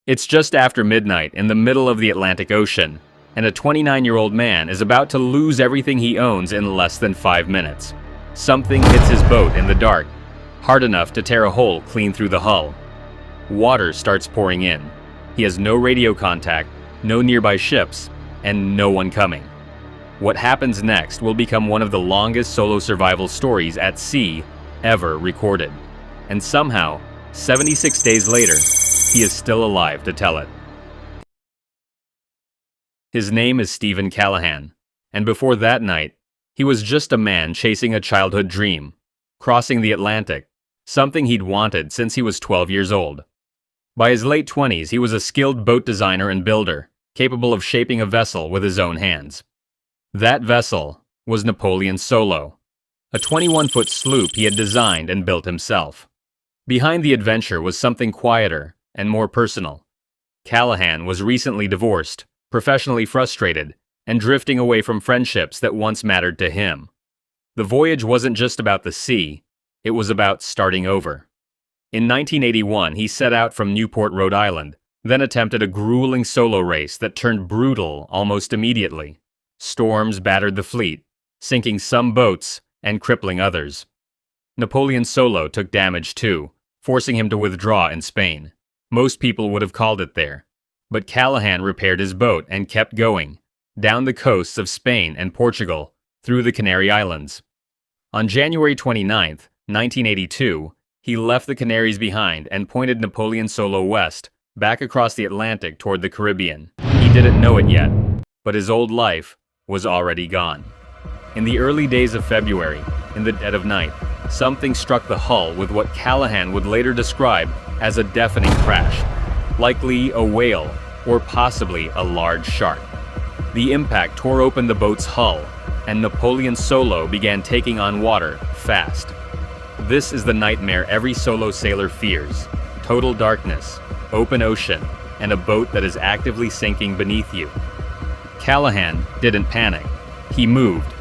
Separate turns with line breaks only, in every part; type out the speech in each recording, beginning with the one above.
It's just after midnight in the middle of the Atlantic Ocean, and a 29-year-old man is about to lose everything he owns in less than 5 minutes. Something hits his boat in the dark, hard enough to tear a hole clean through the hull. Water starts pouring in. He has no radio contact, no nearby ships, and no one coming. What happens next will become one of the longest solo survival stories at sea ever recorded. And somehow, 76 days later, he is still alive to tell it. His name is Steven Callahan, and before that night, he was just a man chasing a childhood dream, crossing the Atlantic, something he'd wanted since he was 12 years old. By his late 20s, he was a skilled boat designer and builder, capable of shaping a vessel with his own hands. That vessel was Napoleon's Solo, a 21-foot sloop he had designed and built himself. Behind the adventure was something quieter and more personal. Callahan was recently divorced, professionally frustrated, and drifting away from friendships that once mattered to him. The voyage wasn't just about the sea, it was about starting over. In 1981, he set out from Newport, Rhode Island, then attempted a grueling solo race that turned brutal almost immediately. Storms battered the fleet, sinking some boats and crippling others. Napoleon's Solo took damage too, forcing him to withdraw in Spain. Most people would have called it there. But Callahan repaired his boat and kept going, down the coasts of Spain and Portugal, through the Canary Islands. On January 29, 1982, he left the Canaries behind and pointed Napoleon's Solo west, back across the Atlantic toward the Caribbean. He didn't know it yet, but his old life was already gone. In the early days of February, in the dead of night, something struck the hull with what Callahan would later describe as a deafening crash. Likely a whale, or possibly a large shark. The impact tore open the boat's hull, and Napoleon's Solo began taking on water fast. This is the nightmare every solo sailor fears: total darkness, open ocean, and a boat that is actively sinking beneath you. Callahan didn't panic. He moved.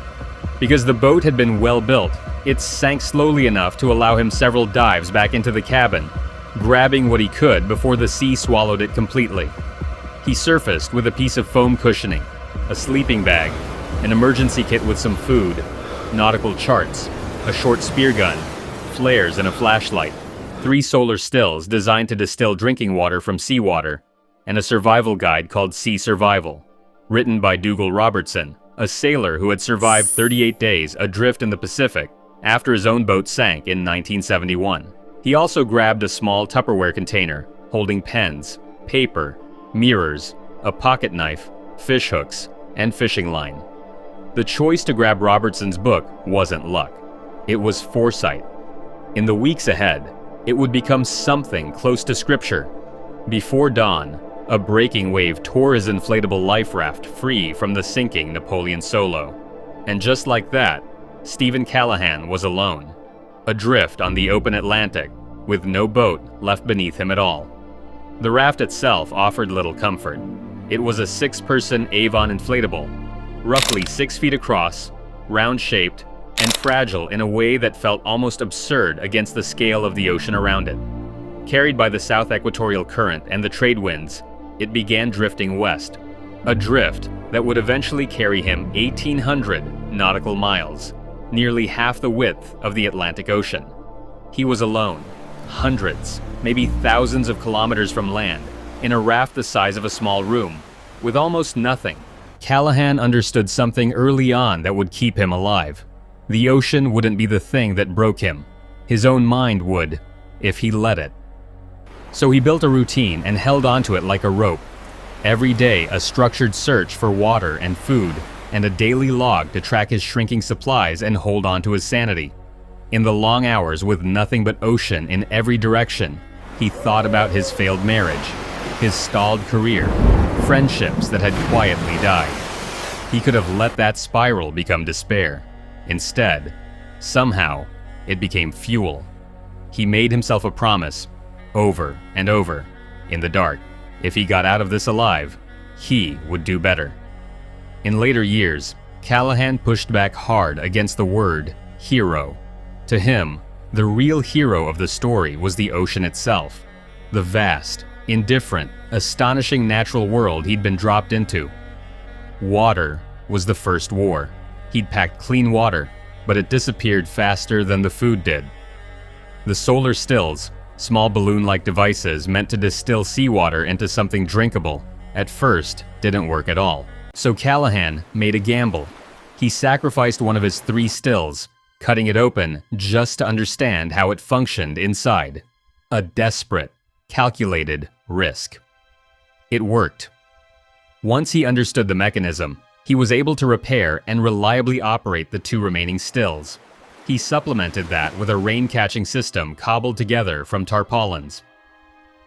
Because the boat had been well built, it sank slowly enough to allow him several dives back into the cabin, grabbing what he could before the sea swallowed it completely. He surfaced with a piece of foam cushioning, a sleeping bag, an emergency kit with some food, nautical charts, a short spear gun, flares and a flashlight, 3 solar stills designed to distill drinking water from seawater, and a survival guide called Sea Survival, written by Dougal Robertson, a sailor who had survived 38 days adrift in the Pacific after his own boat sank in 1971. He also grabbed a small Tupperware container holding pens, paper, mirrors, a pocket knife, fish hooks, and fishing line. The choice to grab Robertson's book wasn't luck. It was foresight. In the weeks ahead, it would become something close to scripture. Before dawn, a breaking wave tore his inflatable life raft free from the sinking Napoleon Solo. And just like that, Steven Callahan was alone, adrift on the open Atlantic, with no boat left beneath him at all. The raft itself offered little comfort. It was a 6-person Avon inflatable, roughly 6 feet across, round-shaped, and fragile in a way that felt almost absurd against the scale of the ocean around it. Carried by the South Equatorial Current and the trade winds, it began drifting west, a drift that would eventually carry him 1,800 nautical miles, nearly half the width of the Atlantic Ocean. He was alone, hundreds, maybe thousands of kilometers from land, in a raft the size of a small room, with almost nothing. Callahan understood something early on that would keep him alive. The ocean wouldn't be the thing that broke him. His own mind would, if he let it. So he built a routine and held onto it like a rope. Every day, a structured search for water and food, and a daily log to track his shrinking supplies and hold on to his sanity. In the long hours with nothing but ocean in every direction, he thought about his failed marriage, his stalled career, friendships that had quietly died. He could have let that spiral become despair. Instead, somehow, it became fuel. He made himself a promise, over and over, in the dark. If he got out of this alive, he would do better. In later years, Callahan pushed back hard against the word hero. To him, the real hero of the story was the ocean itself, the vast, indifferent, astonishing natural world he'd been dropped into. Water was the first war. He'd packed clean water, but it disappeared faster than the food did. The solar stills, small balloon-like devices meant to distill seawater into something drinkable, at first didn't work at all. So Callahan made a gamble. He sacrificed one of his 3 stills, cutting it open just to understand how it functioned inside. A desperate, calculated risk. It worked. Once he understood the mechanism, he was able to repair and reliably operate the 2 remaining stills. He supplemented that with a rain-catching system cobbled together from tarpaulins.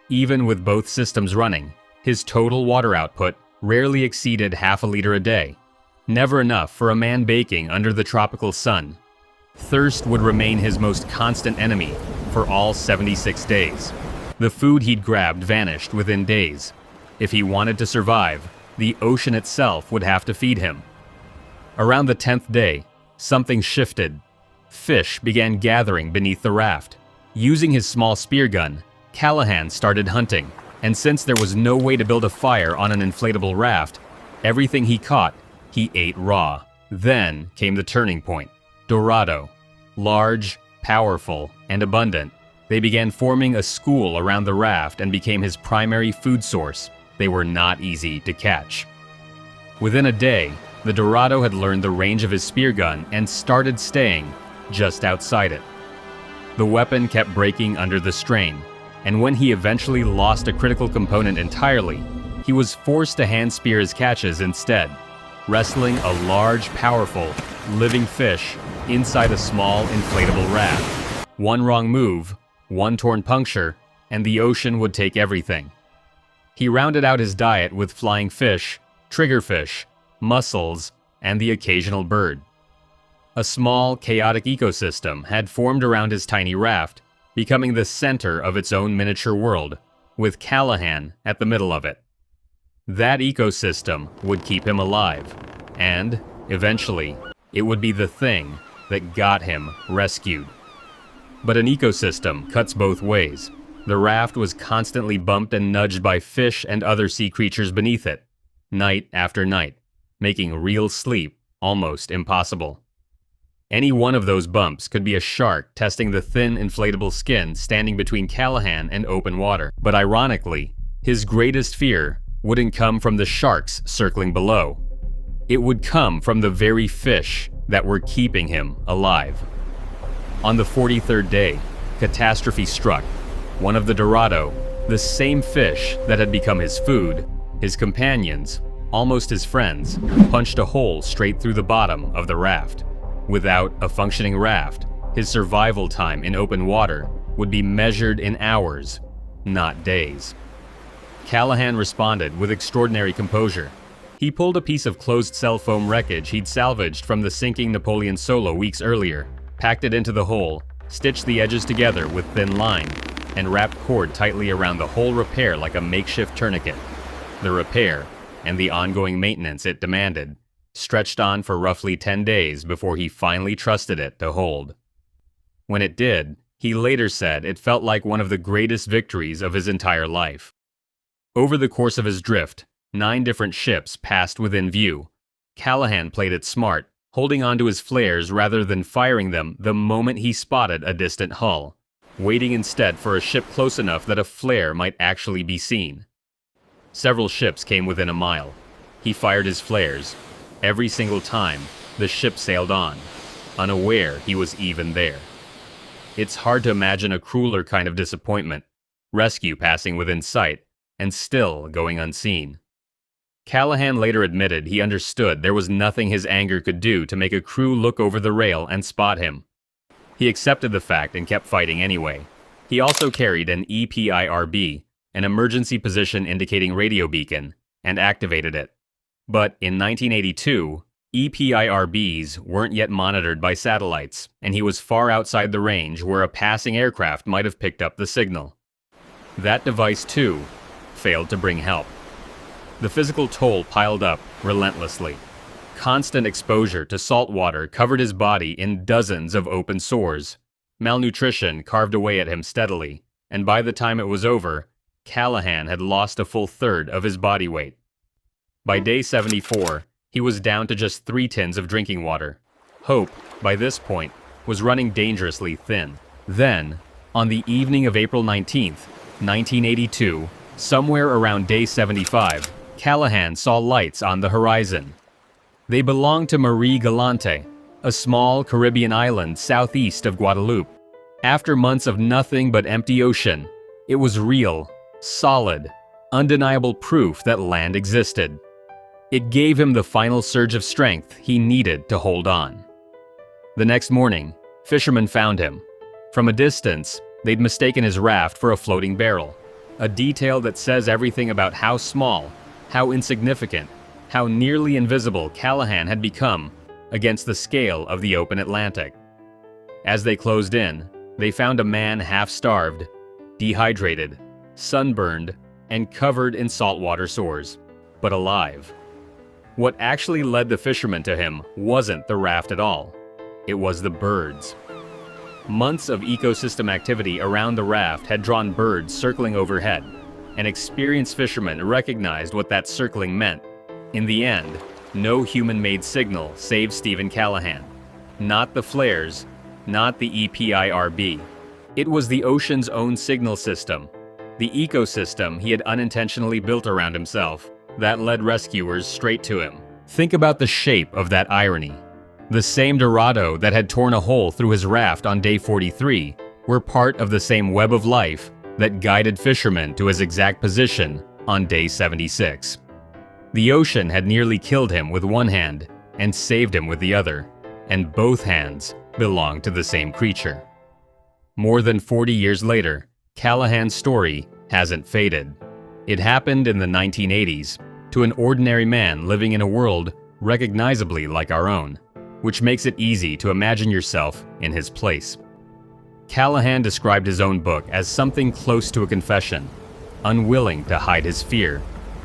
Even with both systems running, his total water output rarely exceeded half a liter a day. Never enough for a man baking under the tropical sun. Thirst would remain his most constant enemy for all 76 days. The food he'd grabbed vanished within days. If he wanted to survive, the ocean itself would have to feed him. Around the 10th day, something shifted. Fish began gathering beneath the raft. Using his small spear gun, Callahan started hunting, and since there was no way to build a fire on an inflatable raft, everything he caught, he ate raw. Then came the turning point. Dorado. Large, powerful, and abundant, they began forming a school around the raft and became his primary food source. They were not easy to catch. Within a day, the Dorado had learned the range of his spear gun and started staying just outside it. The weapon kept breaking under the strain, and when he eventually lost a critical component entirely, he was forced to hand spear his catches instead, wrestling a large, powerful, living fish inside a small, inflatable raft. One wrong move, one torn puncture, and the ocean would take everything. He rounded out his diet with flying fish, triggerfish, mussels, and the occasional bird. A small, chaotic ecosystem had formed around his tiny raft, becoming the center of its own miniature world, with Callahan at the middle of it. That ecosystem would keep him alive, and, eventually, it would be the thing that got him rescued. But an ecosystem cuts both ways. The raft was constantly bumped and nudged by fish and other sea creatures beneath it, night after night, making real sleep almost impossible. Any one of those bumps could be a shark testing the thin, inflatable skin standing between Callahan and open water. But ironically, his greatest fear wouldn't come from the sharks circling below. It would come from the very fish that were keeping him alive. On the 43rd day, Catastrophe struck. One of the Dorado, the same fish that had become his food, his companions, almost his friends, punched a hole straight through the bottom of the raft. Without a functioning raft, his survival time in open water would be measured in hours, not days. Callahan responded with extraordinary composure. He pulled a piece of closed-cell foam wreckage he'd salvaged from the sinking Napoleon solo weeks earlier, packed it into the hole, stitched the edges together with thin line, and wrapped cord tightly around the whole repair like a makeshift tourniquet. The repair, and the ongoing maintenance it demanded, stretched on for roughly 10 days before he finally trusted it to hold. When it did, he later said it felt like one of the greatest victories of his entire life. Over the course of his drift, 9 different ships passed within view. Callahan played it smart, holding onto his flares rather than firing them the moment he spotted a distant hull, waiting instead for a ship close enough that a flare might actually be seen. Several ships came within a mile. He fired his flares. Every single time, the ship sailed on, unaware he was even there. It's hard to imagine a crueler kind of disappointment, rescue passing within sight, and still going unseen. Callahan later admitted he understood there was nothing his anger could do to make a crew look over the rail and spot him. He accepted the fact and kept fighting anyway. He also carried an EPIRB, an emergency position indicating radio beacon, and activated it. But in 1982, EPIRBs weren't yet monitored by satellites, and he was far outside the range where a passing aircraft might have picked up the signal. That device, too, failed to bring help. The physical toll piled up relentlessly. Constant exposure to salt water covered his body in dozens of open sores. Malnutrition carved away at him steadily, and by the time it was over, Callahan had lost a full third of his body weight. By day 74, he was down to just 3 tins of drinking water. Hope, by this point, was running dangerously thin. Then, on the evening of April 19th, 1982, somewhere around day 75, Callahan saw lights on the horizon. They belonged to Marie Galante, a small Caribbean island southeast of Guadeloupe. After months of nothing but empty ocean, it was real, solid, undeniable proof that land existed. It gave him the final surge of strength he needed to hold on. The next morning, fishermen found him. From a distance, they'd mistaken his raft for a floating barrel, a detail that says everything about how small, how insignificant, how nearly invisible Callahan had become against the scale of the open Atlantic. As they closed in, they found a man half-starved, dehydrated, sunburned, and covered in saltwater sores, but alive. What actually led the fishermen to him wasn't the raft at all. It was the birds. Months of ecosystem activity around the raft had drawn birds circling overhead, and experienced fishermen recognized what that circling meant. In the end, no human-made signal saved Steven Callahan. Not the flares, not the EPIRB. It was the ocean's own signal system, the ecosystem he had unintentionally built around himself, that led rescuers straight to him. Think about the shape of that irony. The same Dorado that had torn a hole through his raft on day 43 were part of the same web of life that guided fishermen to his exact position on day 76. The ocean had nearly killed him with one hand and saved him with the other, and both hands belonged to the same creature. More than 40 years later, Callahan's story hasn't faded. It happened in the 1980s to an ordinary man living in a world recognizably like our own, which makes it easy to imagine yourself in his place. Callahan described his own book as something close to a confession, unwilling to hide his fear,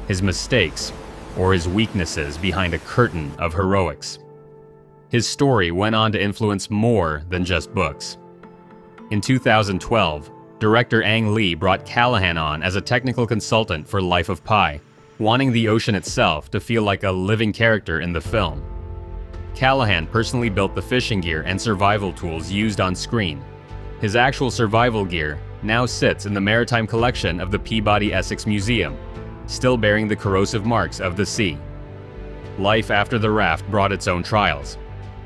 his mistakes, or his weaknesses behind a curtain of heroics. His story went on to influence more than just books. In 2012, director Ang Lee brought Callahan on as a technical consultant for Life of Pi, wanting the ocean itself to feel like a living character in the film. Callahan personally built the fishing gear and survival tools used on screen. His actual survival gear now sits in the maritime collection of the Peabody Essex Museum, still bearing the corrosive marks of the sea. Life after the raft brought its own trials.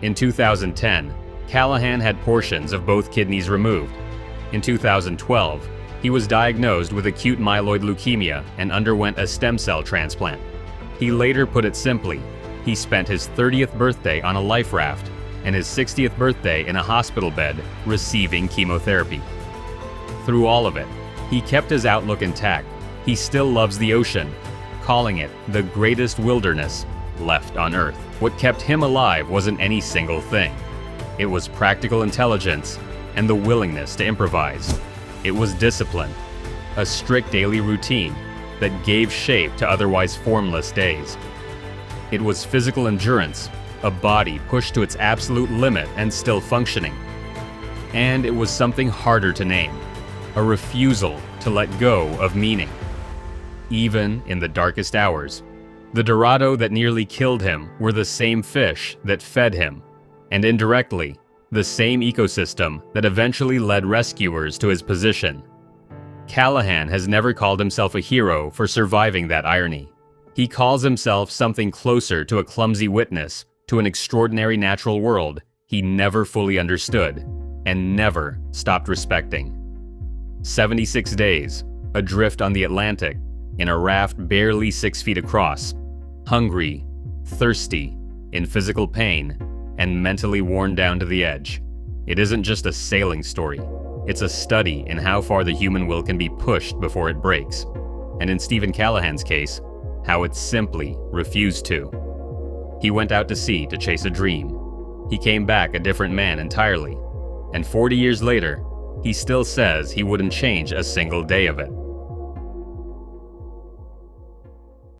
In 2010, Callahan had portions of both kidneys removed. In 2012, he was diagnosed with acute myeloid leukemia and underwent a stem cell transplant. He later put it simply, he spent his 30th birthday on a life raft and his 60th birthday in a hospital bed receiving chemotherapy. Through all of it, he kept his outlook intact. He still loves the ocean, calling it the greatest wilderness left on Earth. What kept him alive wasn't any single thing. It was practical intelligence and the willingness to improvise. It was discipline, a strict daily routine that gave shape to otherwise formless days. It was physical endurance, a body pushed to its absolute limit and still functioning. And it was something harder to name, a refusal to let go of meaning. Even in the darkest hours, the Dorado that nearly killed him were the same fish that fed him, and indirectly, the same ecosystem that eventually led rescuers to his position. Callahan has never called himself a hero for surviving that irony. He calls himself something closer to a clumsy witness to an extraordinary natural world he never fully understood and never stopped respecting. 76 days, adrift on the Atlantic, in a raft barely 6 feet across, hungry, thirsty, in physical pain, and mentally worn down to the edge. It isn't just a sailing story. It's a study in how far the human will can be pushed before it breaks. And in Steven Callahan's case, how it simply refused to. He went out to sea to chase a dream. He came back a different man entirely. And 40 years later, he still says he wouldn't change a single day of it.